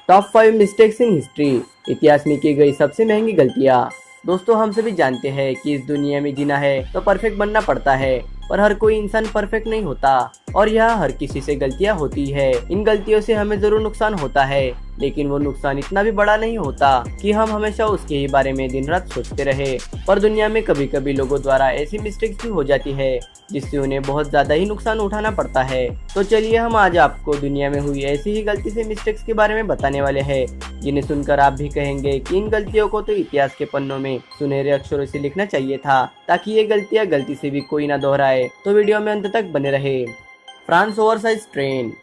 Top 5 mistakes in history, इतिहास में की गई सबसे महंगी गलतियाँ। दोस्तों, हम सभी जानते हैं कि इस दुनिया में जीना है तो परफेक्ट बनना पड़ता है, पर हर कोई इंसान परफेक्ट नहीं होता और यहाँ हर किसी से गलतियाँ होती है। इन गलतियों से हमें जरूर नुकसान होता है, लेकिन वो नुकसान इतना भी बड़ा नहीं होता कि हम हमेशा उसके ही बारे में दिन रात सोचते रहे। पर दुनिया में कभी कभी लोगों द्वारा ऐसी मिस्टेक्स भी हो जाती है जिससे उन्हें बहुत ज्यादा ही नुकसान उठाना पड़ता है। तो चलिए हम आज आपको दुनिया में हुई ऐसी ही गलती से मिस्टेक्स के बारे में बताने वाले हैं, जिन्हें सुनकर आप भी कहेंगे कि इन गलतियों को तो इतिहास के पन्नों में सुनहरे अक्षरों से लिखना चाहिए था, ताकि ये गलतियां गलती से भी कोई ना दोहराए। तो वीडियो में अंत तक बने रहे। France oversize train.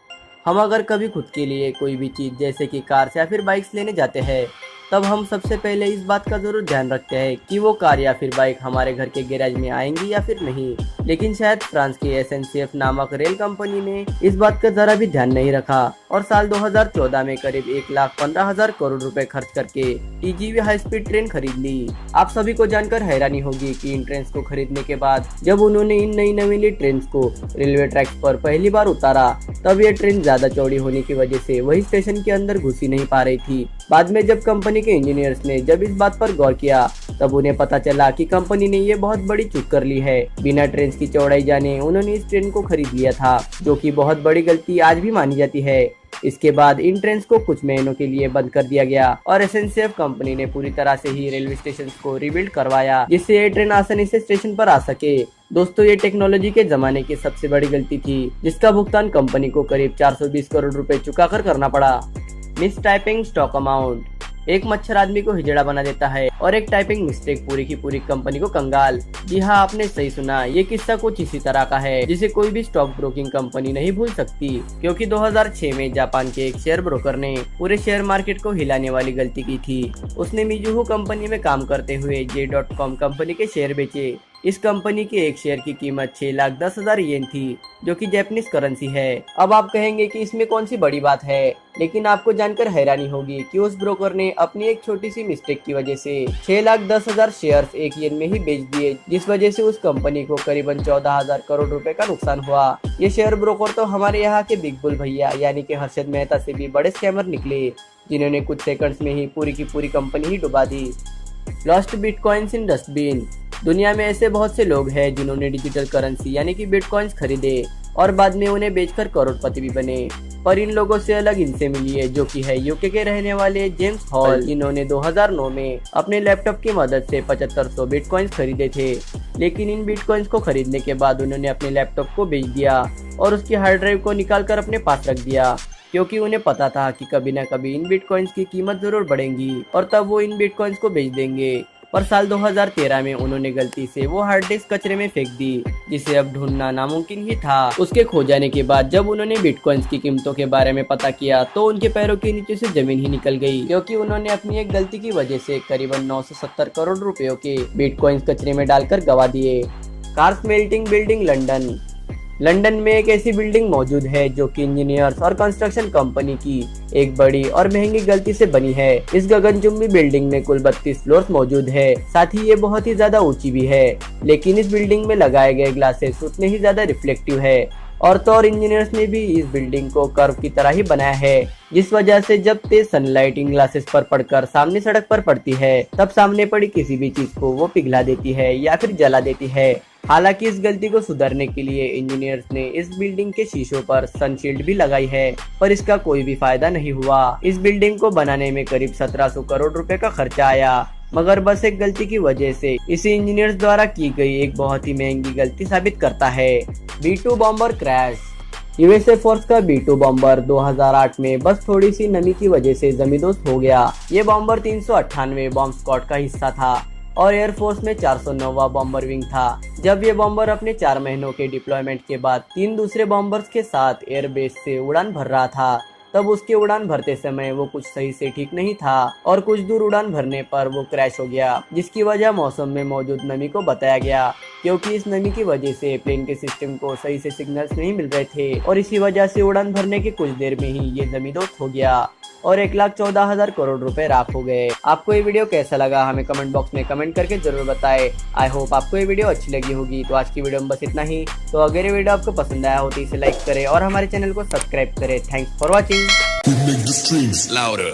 हम अगर कभी खुद के लिए कोई भी चीज़ जैसे कि कार या फिर बाइक्स लेने जाते हैं, तब हम सबसे पहले इस बात का जरूर ध्यान रखते हैं कि वो कार या फिर बाइक हमारे घर के गैराज में आएंगी या फिर नहीं। लेकिन शायद फ्रांस की SNCF नामक रेल कंपनी ने इस बात का जरा भी ध्यान नहीं रखा और साल 2014 में करीब 1,15,000 करोड़ रुपए खर्च करके TGV हाई स्पीड ट्रेन खरीद ली। आप सभी को जानकर हैरानी होगी कि इन ट्रेन को खरीदने के बाद जब उन्होंने इन नई नवीली ट्रेन को रेलवे ट्रैक्स पर पहली बार उतारा, तब ये ट्रेन ज्यादा चौड़ी होने की वजह से वही स्टेशन के अंदर घुसी नहीं पा रही थी। बाद में जब कंपनी के इंजीनियर्स ने जब इस बात पर गौर किया, तब उन्हें पता चला कि कंपनी ने ये बहुत बड़ी चूक कर ली है। बिना ट्रेन की चौड़ाई जाने उन्होंने इस ट्रेन को खरीद लिया था, जो कि बहुत बड़ी गलती आज भी मानी जाती है। इसके बाद इन ट्रेन को कुछ महीनों के लिए बंद कर दिया गया और SNCF कंपनी ने पूरी तरह से ही रेलवे स्टेशन को रिबिल्ड करवाया, जिससे ये ट्रेन आसानी से स्टेशन पर आ सके। दोस्तों, ये टेक्नोलॉजी के जमाने की सबसे बड़ी गलती थी, जिसका भुगतान कंपनी को करीब 420 करोड़ रुपए चुकाकर करना पड़ा। Miss typing stock amount. एक मच्छर आदमी को हिजड़ा बना देता है और एक टाइपिंग मिस्टेक पूरी की पूरी कंपनी को कंगाल। जी हाँ, आपने सही सुना। ये किस्सा कुछ इसी तरह का है, जिसे कोई भी स्टॉक ब्रोकिंग कंपनी नहीं भूल सकती, क्योंकि 2006 में जापान के एक शेयर ब्रोकर ने पूरे शेयर मार्केट को हिलाने वाली गलती की थी। उसने मिजुहो कंपनी में काम करते हुए J.com कंपनी के शेयर बेचे। इस कंपनी के एक शेयर की कीमत 6,10,000 येन थी, जो कि जापानीज करेंसी है। अब आप कहेंगे कि इसमें कौन सी बड़ी बात है, लेकिन आपको जानकर हैरानी होगी कि उस ब्रोकर ने अपनी एक छोटी सी मिस्टेक की वजह से 6,10,000 शेयर्स एक येन में ही बेच दिए, जिस वजह से उस कंपनी को करीबन 14,000 करोड़ रुपए का नुकसान हुआ। ये शेयर ब्रोकर तो हमारे यहाँ के बिग बुल भैया यानी कि हर्षद मेहता से भी बड़े स्कैमर निकले, जिन्होंने कुछ सेकंड्स में ही पूरी की पूरी कंपनी ही डुबा दी। Lost bitcoins in dustbin. दुनिया में ऐसे बहुत से लोग हैं जिन्होंने डिजिटल करेंसी यानी कि बिटकॉइंस खरीदे और बाद में उन्हें बेचकर करोड़पति भी बने। पर इन लोगों से अलग इनसे मिली है, जो कि है UK के रहने वाले जेम्स हॉल, जिन्होंने 2009 में अपने लैपटॉप की मदद से 7500 बिटकॉइंस खरीदे थे। लेकिन इन बिटकॉइंस को खरीदने के बाद उन्होंने अपने लैपटॉप को बेच दिया और उसकी हार्ड ड्राइव को निकाल कर अपने पास रख दिया, क्योंकि उन्हें पता था कि कभी न कभी इन बिटकॉइंस की कीमत जरूर बढ़ेगी और तब वो इन बिटकॉइंस को बेच देंगे। पर साल 2013 में उन्होंने गलती से वो हार्ड डिस्क कचरे में फेंक दी, जिसे अब ढूंढना नामुमकिन ही था। उसके खो जाने के बाद जब उन्होंने बिटकॉइंस की कीमतों के बारे में पता किया, तो उनके पैरों के नीचे से जमीन ही निकल गई, क्योंकि उन्होंने अपनी एक गलती की वजह से करीबन 970 करोड़ रुपयों के बिटकॉइंस कचरे में डालकर गवा दिए। Cars melting building London. London में एक ऐसी बिल्डिंग मौजूद है जो कि इंजीनियर्स और कंस्ट्रक्शन कंपनी की एक बड़ी और महंगी गलती से बनी है। इस गगनचुंबी बिल्डिंग में कुल 32 फ्लोर्स मौजूद है, साथ ही ये बहुत ही ज्यादा ऊंची भी है। लेकिन इस बिल्डिंग में लगाए गए ग्लासेस उतने ही ज्यादा रिफ्लेक्टिव है और तो और इंजीनियर्स ने भी इस बिल्डिंग को कर्व की तरह ही बनाया है, जिस वजह से जब तेज सनलाइट इन ग्लासेस पर पड़कर सामने सड़क पर पड़ती है, तब सामने पड़ी किसी भी चीज को वो पिघला देती है या फिर जला देती है। हालांकि इस गलती को सुधारने के लिए इंजीनियर्स ने इस बिल्डिंग के शीशों पर सनशील्ड भी लगाई है, पर इसका कोई भी फायदा नहीं हुआ। इस बिल्डिंग को बनाने में करीब 1700 करोड़ रुपए का खर्चा आया, मगर बस एक गलती की वजह से इसे इंजीनियर्स द्वारा की गई एक बहुत ही महंगी गलती साबित करता है। B-2 bomber crash. USA force का B-2 बॉम्बर 2008 में बस थोड़ी सी नमी की वजह से जमींदोस्त हो गया। ये बॉम्बर 398 बॉम्ब स्क्वाड का हिस्सा था और एयरफोर्स में 409वां बॉम्बर विंग था। जब ये बॉम्बर अपने 4 महीनों के डिप्लॉयमेंट के बाद 3 दूसरे बॉम्बर्स के साथ एयरबेस से उड़ान भर रहा था, तब उसके उड़ान भरते समय वो कुछ सही से ठीक नहीं था और कुछ दूर उड़ान भरने पर वो क्रैश हो गया, जिसकी वजह मौसम में मौजूद नमी को बताया गया, क्योंकि इस नमी की वजह से प्लेन के सिस्टम को सही से सिग्नल्स नहीं मिल रहे थे और इसी वजह से उड़ान भरने के कुछ देर में ही ये जमींदोस्त हो गया और 1,14,000 करोड़ रुपए राख हो गए। आपको ये वीडियो कैसा लगा हमें कमेंट बॉक्स में कमेंट करके जरूर बताएं। आई होप आपको ये वीडियो अच्छी लगी होगी। तो आज की वीडियो में बस इतना ही। तो अगर ये वीडियो आपको पसंद आया हो तो इसे लाइक करें और हमारे चैनल को सब्सक्राइब करें। Thanks for watching. We make the streams louder.